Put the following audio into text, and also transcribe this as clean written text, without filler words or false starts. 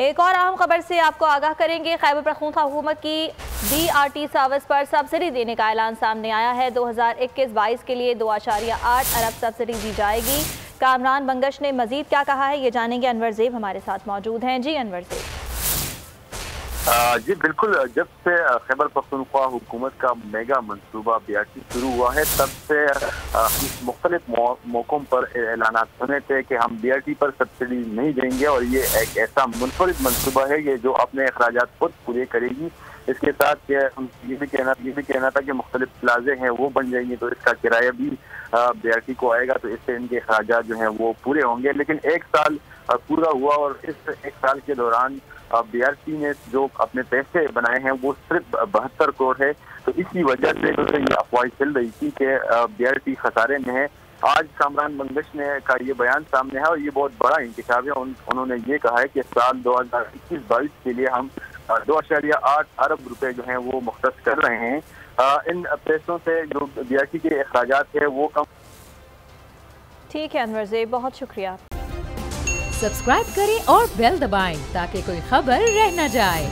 एक और अहम खबर से आपको आगाह करेंगे। खैबर पख्तूनख्वा हुकूमत की BRT सर्विस पर सब्सिडी देने का ऐलान सामने आया है। 2021-22 के लिए 2.8 अरब सब्सिडी दी जाएगी। कामरान बंगश ने मजीद क्या कहा है, ये जानेंगे। अनवर ज़ेब हमारे साथ मौजूद हैं। जी अनवर ज़ेब। जी बिल्कुल, जब से खैबर पख्तूनख्वा हुकूमत का मेगा मंसूबा BRT शुरू हुआ है, तब से मुख्तलिफ मौक़ों पर ऐलानात सुने थे कि हम BRT पर सब्सिडी नहीं देंगे और ये एक ऐसा मुनफरिद मंसूबा है ये जो अपने अखराजात खुद पूरे करेगी। इसके साथ ये भी कहना था कि मुख्तलिफ प्लाजे हैं वो बन जाएंगी, तो इसका किराया भी BRT को आएगा, तो इससे इनके अखराजात जो हैं वो पूरे होंगे। लेकिन एक साल पूरा हुआ और इस एक साल के दौरान BRT ने जो अपने पैसे बनाए हैं वो सिर्फ 72 करोड़ है। तो इसी वजह से जो ये अफवाह चल रही थी कि BRT खसारे में है। आज कामरान बंगश ने का ये बयान सामने है और ये बहुत बड़ा इंतखाब है। उन्होंने ये कहा है कि साल 2021-22 के लिए हम 2.8 अरब रुपए जो हैं वो मुख्तस कर रहे हैं। इन पैसों से जो BRT के अखराजात है वो कम। ठीक है अनवर ज़ेब, बहुत शुक्रिया। सब्सक्राइब करें और बेल दबाएं ताकि कोई खबर रह न जाए।